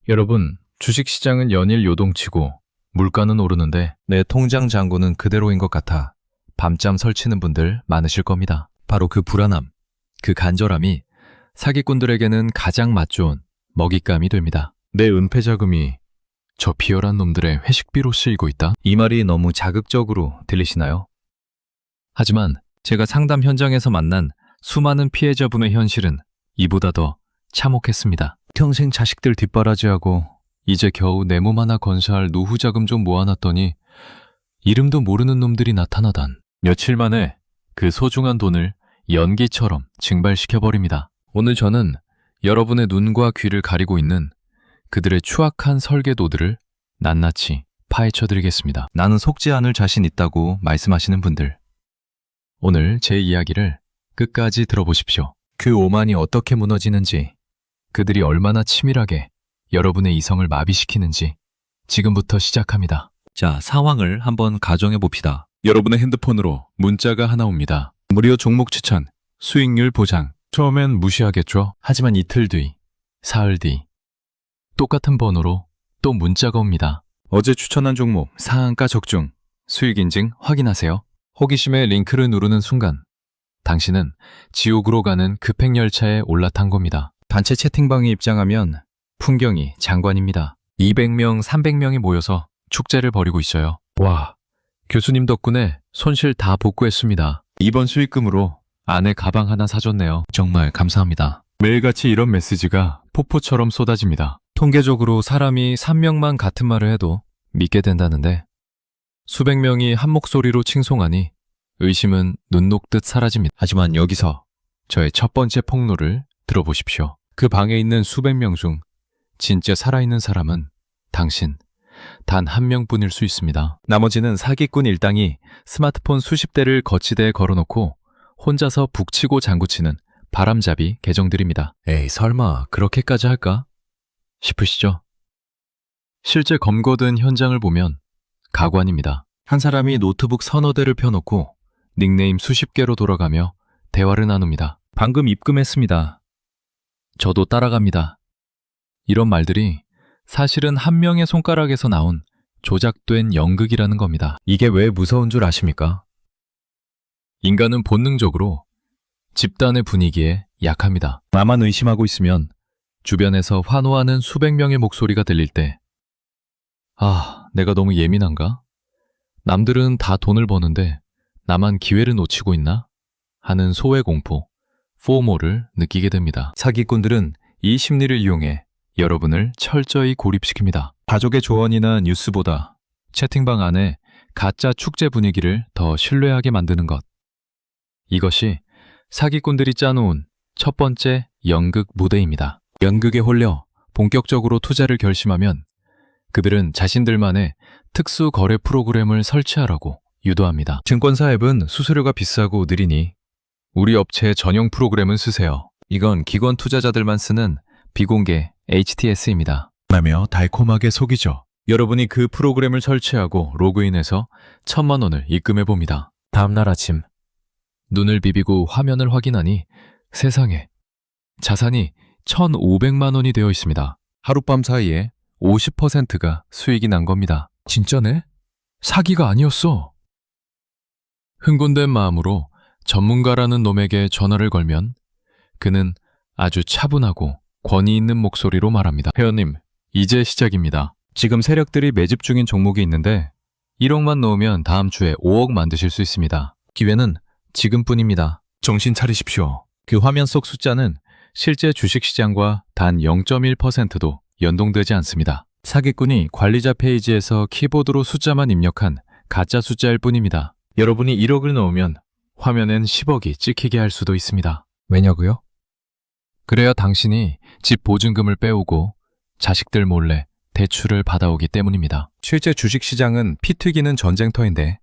여러분, 주식시장은 연일 요동치고 물가는 오르는데 내 통장 잔고는 그대로인 것 같아 밤잠 설치는 분들 많으실 겁니다. 바로 그 불안함, 그 간절함이 사기꾼들에게는 가장 맛좋은 먹잇감이 됩니다. 내 은폐 자금이 저 비열한 놈들의 회식비로 쓰이고 있다? 이 말이 너무 자극적으로 들리시나요? 하지만 제가 상담 현장에서 만난 수많은 피해자분의 현실은 이보다 더 참혹했습니다. 평생 자식들 뒷바라지하고 이제 겨우 내 몸 하나 건사할 노후 자금 좀 모아놨더니 이름도 모르는 놈들이 나타나단 며칠 만에 그 소중한 돈을 연기처럼 증발시켜버립니다. 오늘 저는 여러분의 눈과 귀를 가리고 있는 그들의 추악한 설계도들을 낱낱이 파헤쳐드리겠습니다. 나는 속지 않을 자신 있다고 말씀하시는 분들, 오늘 제 이야기를 끝까지 들어보십시오. 그 오만이 어떻게 무너지는지, 그들이 얼마나 치밀하게 여러분의 이성을 마비시키는지 지금부터 시작합니다. 자, 상황을 한번 가정해 봅시다. 여러분의 핸드폰으로 문자가 하나 옵니다. 무료 종목 추천, 수익률 보장. 처음엔 무시하겠죠? 하지만 이틀 뒤, 사흘 뒤 똑같은 번호로 또 문자가 옵니다. 어제 추천한 종목 상한가 적중, 수익 인증 확인하세요. 호기심에 링크를 누르는 순간 당신은 지옥으로 가는 급행열차에 올라탄 겁니다. 단체 채팅방에 입장하면 풍경이 장관입니다. 200명, 300명이 모여서 축제를 벌이고 있어요. 와, 교수님 덕분에 손실 다 복구했습니다. 이번 수익금으로 아내 가방 하나 사줬네요. 정말 감사합니다. 매일같이 이런 메시지가 폭포처럼 쏟아집니다. 통계적으로 사람이 3명만 같은 말을 해도 믿게 된다는데 수백 명이 한 목소리로 칭송하니 의심은 눈 녹듯 사라집니다. 하지만 여기서 저의 첫 번째 폭로를 들어보십시오. 그 방에 있는 수백 명 중 진짜 살아있는 사람은 당신 단 한 명뿐일 수 있습니다. 나머지는 사기꾼 일당이 스마트폰 수십 대를 거치대에 걸어놓고 혼자서 북치고 장구치는 바람잡이 계정들입니다. 에이, 설마 그렇게까지 할까? 싶으시죠? 실제 검거된 현장을 보면 가관입니다. 한 사람이 노트북 서너 대를 펴놓고 닉네임 수십 개로 돌아가며 대화를 나눕니다. 방금 입금했습니다. 저도 따라갑니다. 이런 말들이 사실은 한 명의 손가락에서 나온 조작된 연극이라는 겁니다. 이게 왜 무서운 줄 아십니까? 인간은 본능적으로 집단의 분위기에 약합니다. 나만 의심하고 있으면 주변에서 환호하는 수백 명의 목소리가 들릴 때 내가 너무 예민한가? 남들은 다 돈을 버는데 나만 기회를 놓치고 있나? 하는 소외 공포, 포모를 느끼게 됩니다. 사기꾼들은 이 심리를 이용해 여러분을 철저히 고립시킵니다. 가족의 조언이나 뉴스보다 채팅방 안에 가짜 축제 분위기를 더 신뢰하게 만드는 것. 이것이 사기꾼들이 짜놓은 첫 번째 연극 무대입니다. 연극에 홀려 본격적으로 투자를 결심하면 그들은 자신들만의 특수 거래 프로그램을 설치하라고 유도합니다. 증권사 앱은 수수료가 비싸고 느리니 우리 업체의 전용 프로그램을 쓰세요. 이건 기관 투자자들만 쓰는 비공개 HTS입니다. 라며 달콤하게 속이죠. 여러분이 그 프로그램을 설치하고 로그인해서 1,000만 원을 입금해 봅니다. 다음날 아침 눈을 비비고 화면을 확인하니 세상에 자산이 1,500만 원이 되어 있습니다. 하룻밤 사이에 50%가 수익이 난 겁니다. 진짜네? 사기가 아니었어. 흥분된 마음으로 전문가라는 놈에게 전화를 걸면 그는 아주 차분하고 권위 있는 목소리로 말합니다. 회원님, 이제 시작입니다. 지금 세력들이 매집 중인 종목이 있는데 1억만 넣으면 다음 주에 5억 만드실 수 있습니다. 기회는 지금뿐입니다. 정신 차리십시오. 그 화면 속 숫자는 실제 주식시장과 단 0.1%도 연동되지 않습니다. 사기꾼이 관리자 페이지에서 키보드로 숫자만 입력한 가짜 숫자일 뿐입니다. 여러분이 1억을 넣으면 화면엔 10억이 찍히게 할 수도 있습니다. 왜냐고요? 그래야 당신이 집 보증금을 빼오고 자식들 몰래 대출을 받아오기 때문입니다. 실제 주식시장은 피 튀기는 전쟁터인데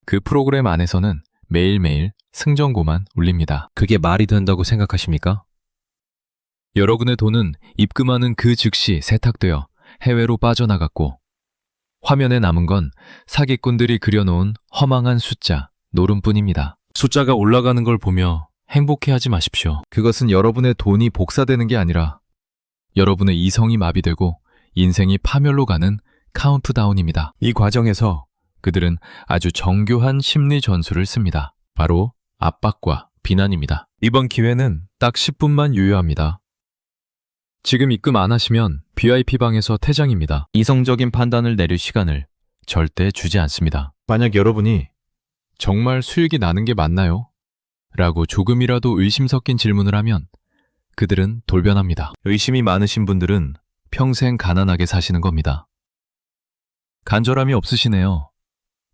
그 프로그램 안에서는 매일매일 승전고만 울립니다. 그게 말이 된다고 생각하십니까? 여러분의 돈은 입금하는 그 즉시 세탁되어 해외로 빠져나갔고 화면에 남은 건 사기꾼들이 그려놓은 허망한 숫자, 노름뿐입니다. 숫자가 올라가는 걸 보며 행복해하지 마십시오. 그것은 여러분의 돈이 복사되는 게 아니라 여러분의 이성이 마비되고 인생이 파멸로 가는 카운트다운입니다. 이 과정에서 그들은 아주 정교한 심리 전술을 씁니다. 바로 압박과 비난입니다. 이번 기회는 딱 10분만 유효합니다. 지금 입금 안 하시면 VIP방에서 퇴장입니다. 이성적인 판단을 내릴 시간을 절대 주지 않습니다. 만약 여러분이 정말 수익이 나는 게 맞나요? 라고 조금이라도 의심 섞인 질문을 하면 그들은 돌변합니다. 의심이 많으신 분들은 평생 가난하게 사시는 겁니다. 간절함이 없으시네요.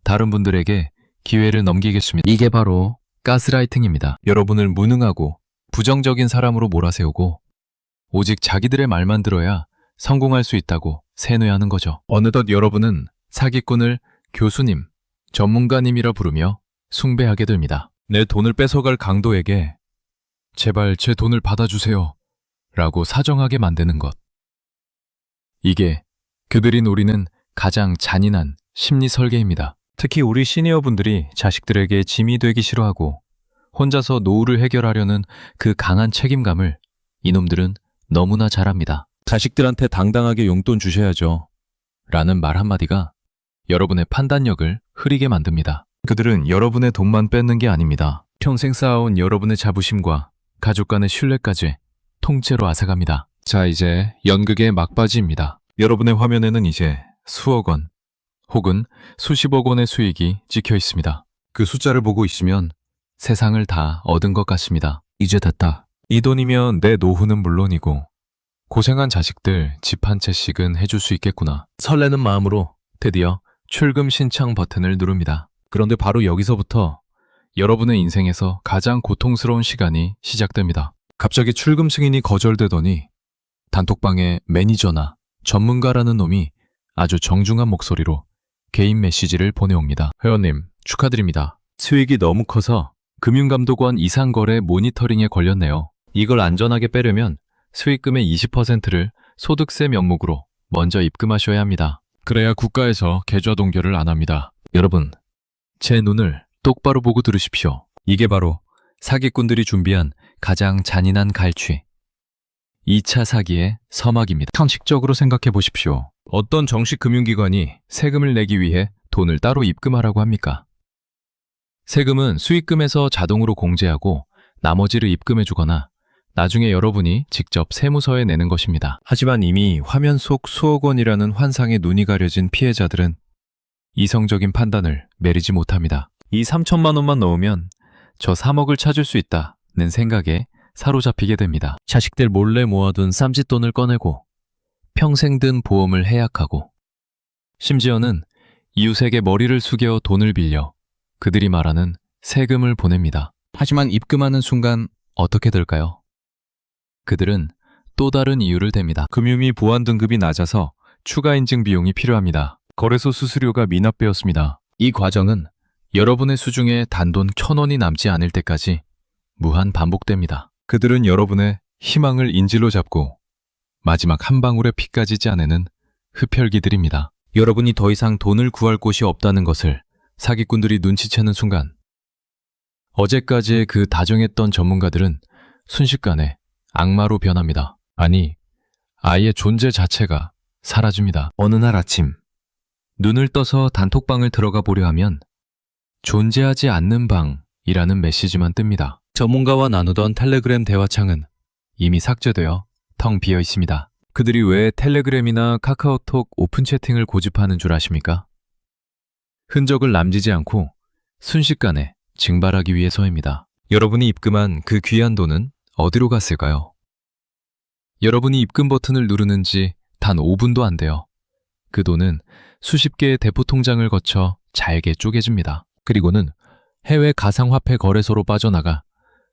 다른 분들에게 기회를 넘기겠습니다. 이게 바로 가스라이팅입니다. 여러분을 무능하고 부정적인 사람으로 몰아세우고 오직 자기들의 말만 들어야 성공할 수 있다고 세뇌하는 거죠. 어느덧 여러분은 사기꾼을 교수님, 전문가님이라 부르며 숭배하게 됩니다. 내 돈을 뺏어갈 강도에게 제발 제 돈을 받아주세요 라고 사정하게 만드는 것. 이게 그들이 노리는 가장 잔인한 심리 설계입니다. 특히 우리 시니어분들이 자식들에게 짐이 되기 싫어하고 혼자서 노후를 해결하려는 그 강한 책임감을 이놈들은 너무나 잘합니다. 자식들한테 당당하게 용돈 주셔야죠 라는 말 한마디가 여러분의 판단력을 흐리게 만듭니다. 그들은 여러분의 돈만 뺏는 게 아닙니다. 평생 쌓아온 여러분의 자부심과 가족 간의 신뢰까지 통째로 앗아갑니다. 자, 이제 연극의 막바지입니다. 여러분의 화면에는 이제 수억 원 혹은 수십억 원의 수익이 찍혀 있습니다. 그 숫자를 보고 있으면 세상을 다 얻은 것 같습니다. 이제 됐다. 이 돈이면 내 노후는 물론이고 고생한 자식들 집 한 채씩은 해줄 수 있겠구나. 설레는 마음으로 드디어 출금 신청 버튼을 누릅니다. 그런데 바로 여기서부터 여러분의 인생에서 가장 고통스러운 시간이 시작됩니다. 갑자기 출금 승인이 거절되더니 단톡방에 매니저나 전문가라는 놈이 아주 정중한 목소리로 개인 메시지를 보내옵니다. 회원님, 축하드립니다. 수익이 너무 커서 금융감독원 이상거래 모니터링에 걸렸네요. 이걸 안전하게 빼려면 수익금의 20%를 소득세 명목으로 먼저 입금하셔야 합니다. 그래야 국가에서 계좌 동결을 안 합니다. 여러분, 제 눈을 똑바로 보고 들으십시오. 이게 바로 사기꾼들이 준비한 가장 잔인한 갈취. 2차 사기의 서막입니다. 상식적으로 생각해 보십시오. 어떤 정식 금융기관이 세금을 내기 위해 돈을 따로 입금하라고 합니까? 세금은 수익금에서 자동으로 공제하고 나머지를 입금해 주거나 나중에 여러분이 직접 세무서에 내는 것입니다. 하지만 이미 화면 속 수억 원이라는 환상에 눈이 가려진 피해자들은 이성적인 판단을 내리지 못합니다. 이 3천만 원만 넣으면 저 3억을 찾을 수 있다는 생각에 사로잡히게 됩니다. 자식들 몰래 모아둔 쌈짓돈을 꺼내고 평생 든 보험을 해약하고 심지어는 이웃에게 머리를 숙여 돈을 빌려 그들이 말하는 세금을 보냅니다. 하지만 입금하는 순간 어떻게 될까요? 그들은 또 다른 이유를 댑니다. 금융위 보안 등급이 낮아서 추가 인증 비용이 필요합니다. 거래소 수수료가 미납되었습니다. 이 과정은 여러분의 수중에 단돈 1,000원이 남지 않을 때까지 무한 반복됩니다. 그들은 여러분의 희망을 인질로 잡고 마지막 한 방울의 피까지 짜내는 흡혈귀들입니다. 여러분이 더 이상 돈을 구할 곳이 없다는 것을 사기꾼들이 눈치채는 순간 어제까지의 그 다정했던 전문가들은 순식간에 악마로 변합니다. 아니, 아예 존재 자체가 사라집니다. 어느 날 아침 눈을 떠서 단톡방을 들어가 보려 하면 존재하지 않는 방이라는 메시지만 뜹니다. 전문가와 나누던 텔레그램 대화창은 이미 삭제되어 텅 비어 있습니다. 그들이 왜 텔레그램이나 카카오톡 오픈 채팅을 고집하는 줄 아십니까? 흔적을 남기지 않고 순식간에 증발하기 위해서입니다. 여러분이 입금한 그 귀한 돈은 어디로 갔을까요? 여러분이 입금 버튼을 누르는 지 단 5분도 안 돼요. 그 돈은 수십 개의 대포 통장을 거쳐 잘게 쪼개집니다. 그리고는 해외 가상화폐 거래소로 빠져나가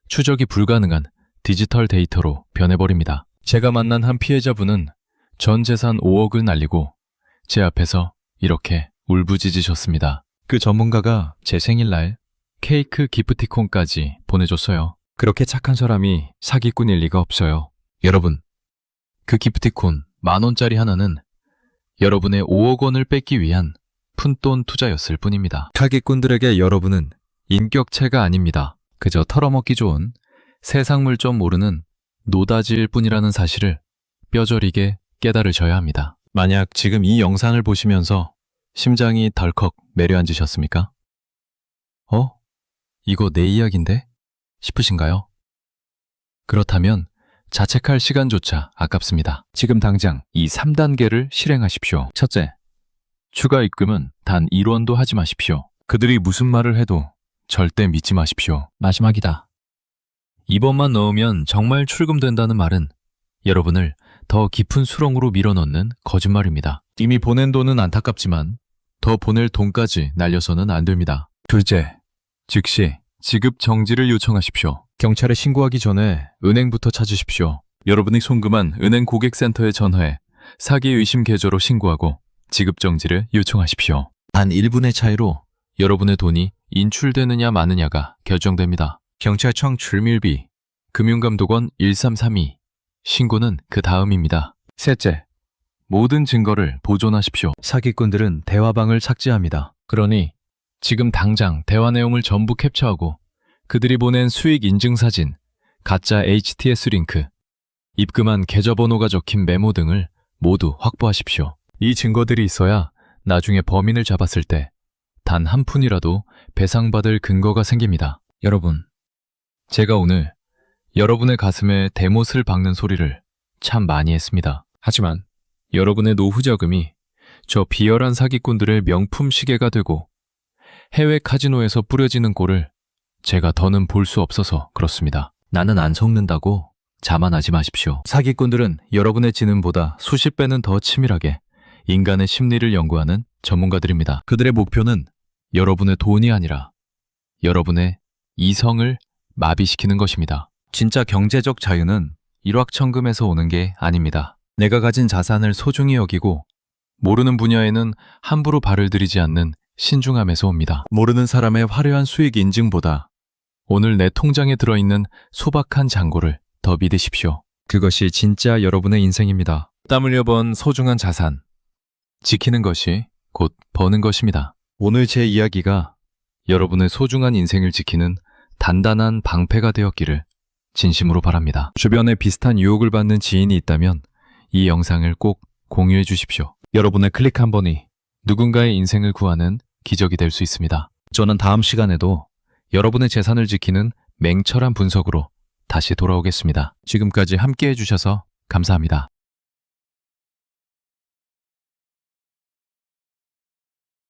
추적이 불가능한 디지털 데이터로 변해버립니다. 제가 만난 한 피해자분은 전 재산 5억을 날리고 제 앞에서 이렇게 울부짖으셨습니다. 그 전문가가 제 생일날 케이크 기프티콘까지 보내줬어요. 그렇게 착한 사람이 사기꾼일 리가 없어요. 여러분, 그 기프티콘 10,000원짜리 하나는 여러분의 5억 원을 뺏기 위한 푼돈 투자였을 뿐입니다. 사기꾼들에게 여러분은 인격체가 아닙니다. 그저 털어먹기 좋은 세상물 좀 모르는 노다지일 뿐이라는 사실을 뼈저리게 깨달으셔야 합니다. 만약 지금 이 영상을 보시면서 심장이 덜컥 내려앉으셨습니까? 이거 내 이야기인데? 싶으신가요? 그렇다면 자책할 시간조차 아깝습니다. 지금 당장 이 3단계를 실행하십시오. 첫째, 추가 입금은 단 1원도 하지 마십시오. 그들이 무슨 말을 해도 절대 믿지 마십시오. 마지막이다. 2번만 넣으면 정말 출금된다는 말은 여러분을 더 깊은 수렁으로 밀어넣는 거짓말입니다. 이미 보낸 돈은 안타깝지만 더 보낼 돈까지 날려서는 안 됩니다. 둘째, 즉시 지급 정지를 요청하십시오. 경찰에 신고하기 전에 은행부터 찾으십시오. 여러분이 송금한 은행 고객센터에 전화해 사기 의심 계좌로 신고하고 지급 정지를 요청하십시오. 단 1분의 차이로 여러분의 돈이 인출되느냐 마느냐가 결정됩니다. 경찰청 출밀비 금융감독원 1332 신고는 그 다음입니다. 셋째, 모든 증거를 보존하십시오. 사기꾼들은 대화방을 삭제합니다. 그러니 지금 당장 대화 내용을 전부 캡처하고 그들이 보낸 수익 인증 사진, 가짜 HTS 링크, 입금한 계좌번호가 적힌 메모 등을 모두 확보하십시오. 이 증거들이 있어야 나중에 범인을 잡았을 때 단 한 푼이라도 배상받을 근거가 생깁니다. 여러분, 제가 오늘 여러분의 가슴에 대못을 박는 소리를 참 많이 했습니다. 하지만 여러분의 노후 자금이 저 비열한 사기꾼들의 명품 시계가 되고 해외 카지노에서 뿌려지는 꼴을 제가 더는 볼 수 없어서 그렇습니다. 나는 안 속는다고 자만하지 마십시오. 사기꾼들은 여러분의 지능보다 수십 배는 더 치밀하게 인간의 심리를 연구하는 전문가들입니다. 그들의 목표는 여러분의 돈이 아니라 여러분의 이성을 마비시키는 것입니다. 진짜 경제적 자유는 일확천금에서 오는 게 아닙니다. 내가 가진 자산을 소중히 여기고 모르는 분야에는 함부로 발을 들이지 않는 신중함에서 옵니다. 모르는 사람의 화려한 수익 인증보다 오늘 내 통장에 들어있는 소박한 잔고를 더 믿으십시오. 그것이 진짜 여러분의 인생입니다. 땀 흘려 번 소중한 자산. 지키는 것이 곧 버는 것입니다. 오늘 제 이야기가 여러분의 소중한 인생을 지키는 단단한 방패가 되었기를 진심으로 바랍니다. 주변에 비슷한 유혹을 받는 지인이 있다면 이 영상을 꼭 공유해 주십시오. 여러분의 클릭 한 번이 누군가의 인생을 구하는 기적이 될 수 있습니다. 저는 다음 시간에도 여러분의 재산을 지키는 맹철한 분석으로 다시 돌아오겠습니다. 지금까지 함께 해주셔서 감사합니다.